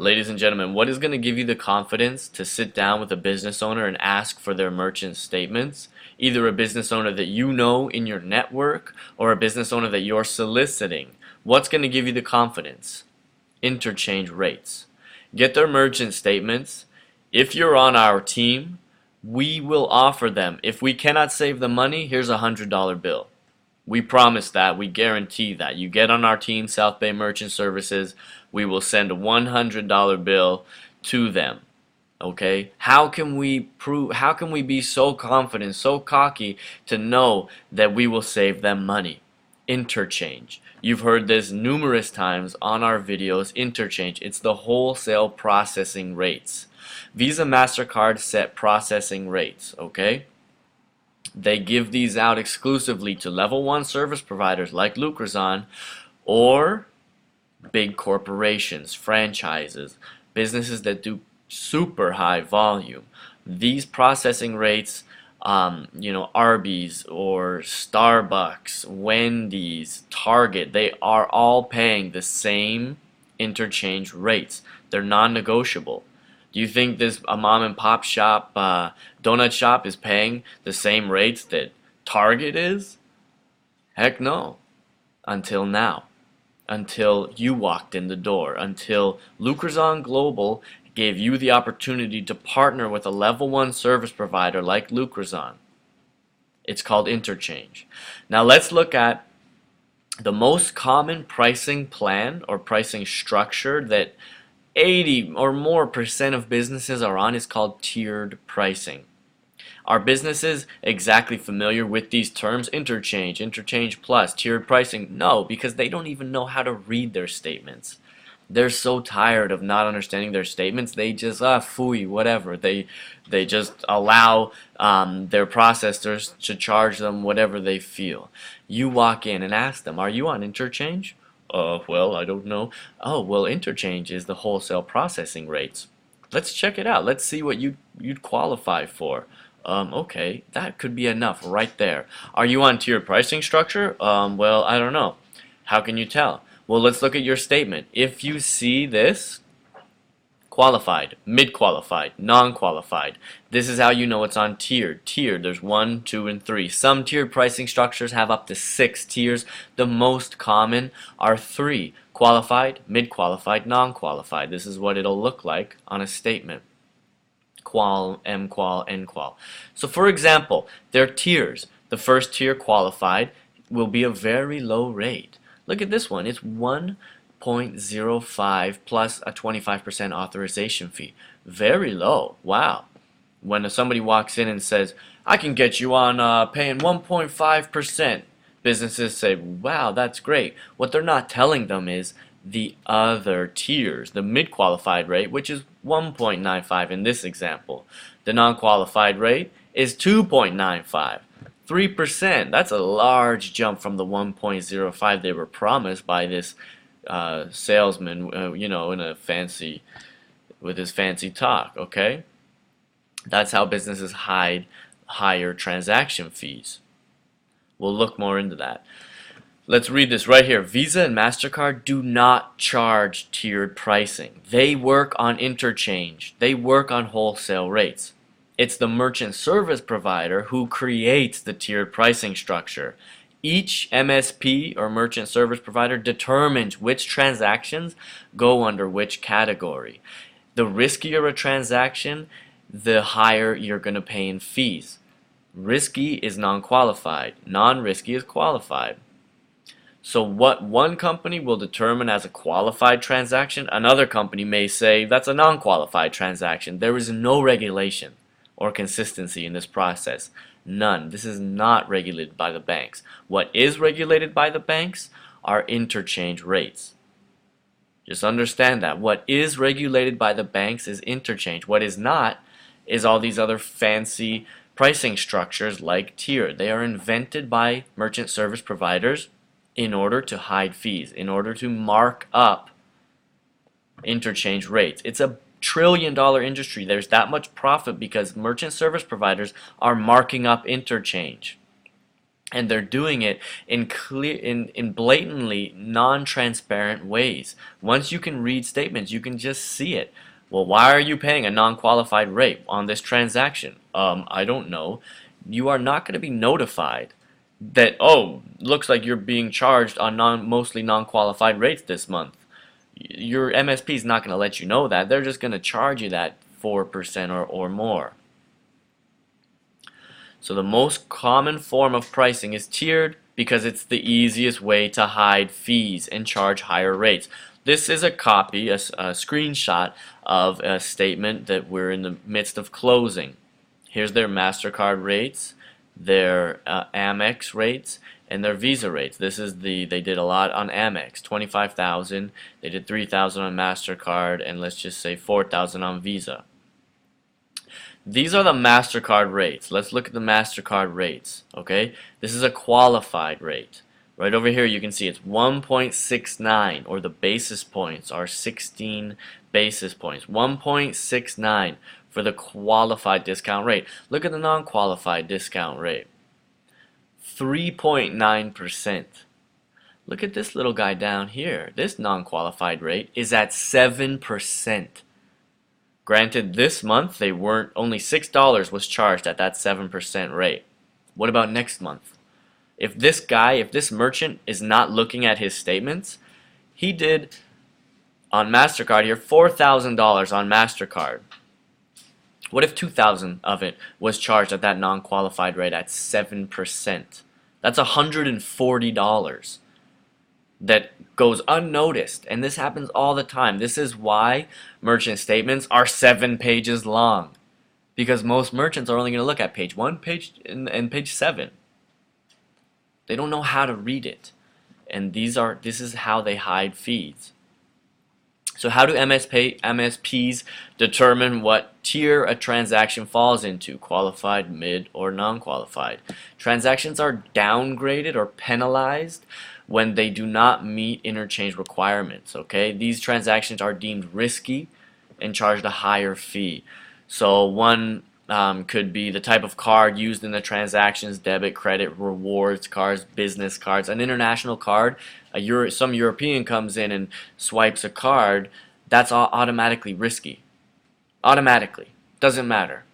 Ladies and gentlemen, what is going to give you the confidence to sit down with a business owner and ask for their merchant statements? Either a business owner that you know in your network or a business owner that you're soliciting. What's going to give you the confidence? Interchange rates. Get their merchant statements. If you're on our team, we will offer them. If we cannot save the money, here's a $100 bill. We promise that. We guarantee that. You get on our team, South Bay Merchant Services, we will send a $100 bill to them. Okay? How can we be so confident, so cocky to know that we will save them money? Interchange. You've heard this numerous times on our videos. Interchange. It's the wholesale processing rates. Visa, MasterCard set processing rates, okay? They give these out exclusively to level 1 service providers like Lucrazon or big corporations, franchises, businesses that do super high volume. These processing rates, Arby's or Starbucks, Wendy's, Target, they are all paying the same interchange rates. They're non-negotiable. Do you think this a mom and pop shop, donut shop is paying the same rates that Target is? Heck no. Until now. Until you walked in the door. Until Lucrazon Global gave you the opportunity to partner with a level 1 service provider like Lucrazon. It's called interchange. Now let's look at the most common pricing plan or pricing structure that 80 or more % of businesses are on is called tiered pricing. Are businesses exactly familiar with these terms? Interchange, interchange plus, tiered pricing? No, because they don't even know how to read their statements. They're so tired of not understanding their statements, they just, phooey, whatever. They just allow their processors to charge them whatever they feel. You walk in and ask them, are you on interchange? Well, I don't know. Oh, well, interchange is the wholesale processing rates. Let's check it out. Let's see what you'd qualify for. Okay, that could be enough right there. Are you on tiered pricing structure? Well, I don't know. How can you tell? Well, let's look at your statement. If you see this, qualified, mid-qualified, non-qualified. This is how you know it's on tiered. Tiered, there's 1, 2, and 3. Some tiered pricing structures have up to 6 tiers. The most common are 3. Qualified, mid-qualified, non-qualified. This is what it'll look like on a statement. Qual, M-qual, N-qual. So for example, there are tiers. The first tier, qualified, will be a very low rate. Look at this one. It's 1.05 plus a 25% authorization fee. Very low. Wow. When somebody walks in and says, I can get you on paying 1.5%, businesses say, wow, that's great. What they're not telling them is the other tiers. The mid-qualified rate, which is 1.95 in this example. The non-qualified rate is 2.95. 3%. That's a large jump from the 1.05 they were promised by this salesman, in a with his fancy talk. Okay, that's how businesses hide higher transaction fees. We'll look more into that. Let's read this right here. Visa and MasterCard do not charge tiered pricing. They work on interchange. They work on wholesale rates. It's the merchant service provider who creates the tiered pricing structure. Each MSP or merchant service provider determines which transactions go under which category. The riskier a transaction, the higher you're going to pay in fees. Risky is non-qualified. Non-risky is qualified. So what one company will determine as a qualified transaction, another company may say that's a non-qualified transaction. There is no regulation or consistency in this process. None. This is not regulated by the banks. What is regulated by the banks are interchange rates. Just understand that. What is regulated by the banks is interchange. What is not is all these other fancy pricing structures like tier. They are invented by merchant service providers in order to hide fees, in order to mark up interchange rates. It's a trillion-dollar industry. There's that much profit because merchant service providers are marking up interchange. And they're doing it in blatantly non-transparent ways. Once you can read statements, you can just see it. Well, why are you paying a non-qualified rate on this transaction? I don't know. You are not going to be notified that, oh, looks like you're being charged on mostly non-qualified rates this month. Your MSP is not going to let you know that. They're just going to charge you that 4% or more. So the most common form of pricing is tiered because it's the easiest way to hide fees and charge higher rates. This is a copy, a screenshot of a statement that we're in the midst of closing. Here's their MasterCard rates, their Amex rates, and their Visa rates. They did a lot on Amex, 25,000. They did 3,000 on MasterCard, and let's just say 4,000 on Visa. These are the MasterCard rates. Let's look at the MasterCard rates, okay? This is a qualified rate. Right over here you can see it's 1.69, or the basis points are 16 basis points. 1.69 for the qualified discount rate. Look at the non-qualified discount rate. 3.9%. Look at this little guy down here. This non-qualified rate is at 7%. Granted, this month they weren't, only $6 was charged at that 7% rate. What about next month? If this merchant is not looking at his statements, he did on MasterCard here $4,000 on MasterCard. What if 2,000 of it was charged at that non-qualified rate at 7%? That's $140 that goes unnoticed, and this happens all the time. This is why merchant statements are 7 pages long, because most merchants are only going to look at page 1, and page 7. They don't know how to read it, and this is how they hide fees. So how do MSPs determine what tier a transaction falls into, qualified, mid, or non-qualified? Transactions are downgraded or penalized when they do not meet interchange requirements, okay? These transactions are deemed risky and charged a higher fee. So one could be the type of card used in the transactions: debit, credit, rewards cards, business cards. An international card, some European comes in and swipes a card, that's automatically risky. Automatically. Doesn't matter.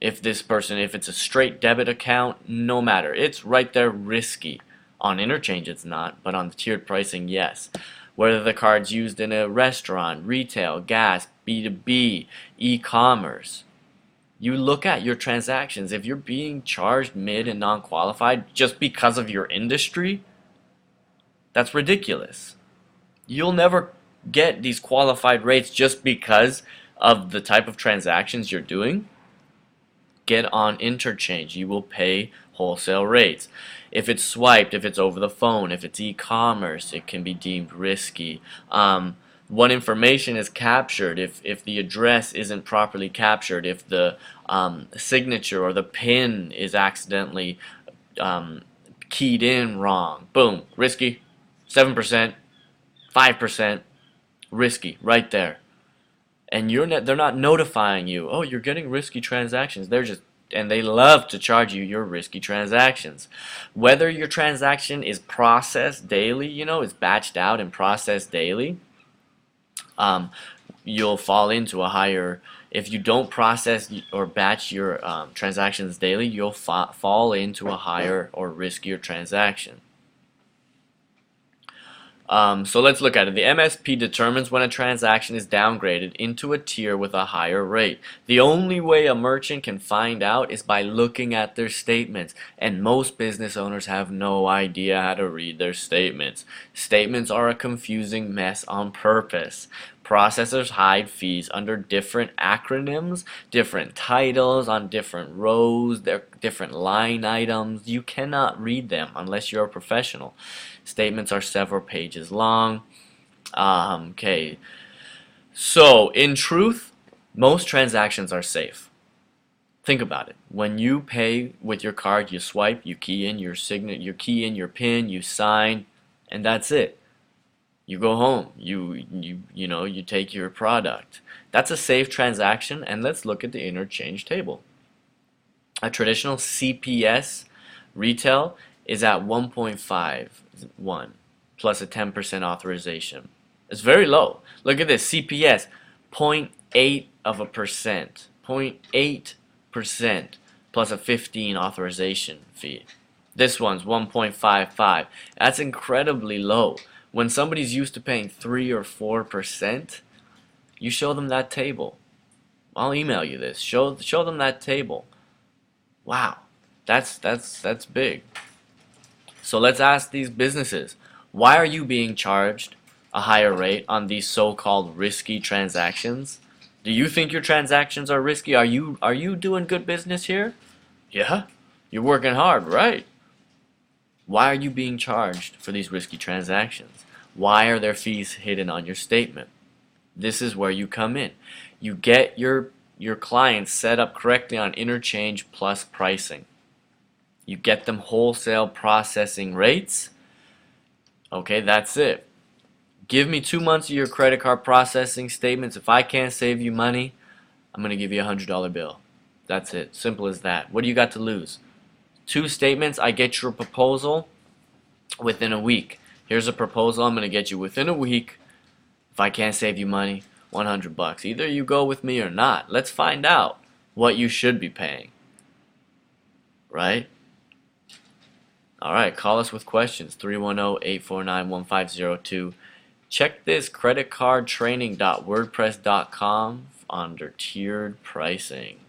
If it's a straight debit account, no matter. It's right there risky. On interchange it's not, but on the tiered pricing, yes. Whether the card's used in a restaurant, retail, gas, B2B, e-commerce. You look at your transactions. If you're being charged mid and non-qualified just because of your industry, that's ridiculous. You'll never get these qualified rates just because of the type of transactions you're doing. Get on interchange. You will pay wholesale rates. If it's swiped, if it's over the phone, if it's e-commerce, it can be deemed risky. What information is captured, if the address isn't properly captured, if the signature or the PIN is accidentally keyed in wrong, boom, risky. 7%, 5%, risky, right there. And they're not notifying you, oh, you're getting risky transactions. And they love to charge you your risky transactions. Whether your transaction is processed daily, is batched out and processed daily, you'll fall into a higher. If you don't process or batch your transactions daily, you'll fall into a higher or riskier transaction. So let's look at it. The MSP determines when a transaction is downgraded into a tier with a higher rate. The only way a merchant can find out is by looking at their statements, and most business owners have no idea how to read their statements. Statements are a confusing mess on purpose. Processors hide fees under different acronyms, different titles on different rows, different line items. You cannot read them unless you're a professional. Statements are several pages long. Okay, so in truth, most transactions are safe. Think about it. When you pay with your card, you swipe, you key in your signature, you key in your PIN, you sign, and that's it. You go home. You take your product. That's a safe transaction, and let's look at the interchange table. A traditional CPS retail is at 1.51 plus a 10% authorization. It's very low. Look at this, CPS, 0.8 of a percent, 0.8% plus a 15 authorization fee. This one's 1.55. That's incredibly low. When somebody's used to paying 3 or 4%, you show them that table. I'll email you this. Show them that table. Wow, that's big. So let's ask these businesses, why are you being charged a higher rate on these so-called risky transactions? Do you think your transactions are risky? Are you doing good business here? Yeah, you're working hard, right? Why are you being charged for these risky transactions? Why are there fees hidden on your statement? This is where you come in. You get your clients set up correctly on interchange plus pricing. You get them wholesale processing rates. Okay, that's it. Give me 2 months of your credit card processing statements. If I can't save you money, I'm going to give you a $100 bill. That's it. Simple as that. What do you got to lose? 2 statements, I get your proposal within a week. Here's a proposal I'm going to get you within a week. If I can't save you money, $100. Either you go with me or not. Let's find out what you should be paying. Right? Alright, call us with questions. 310-849-1502. Check this, creditcardtraining.wordpress.com under tiered pricing.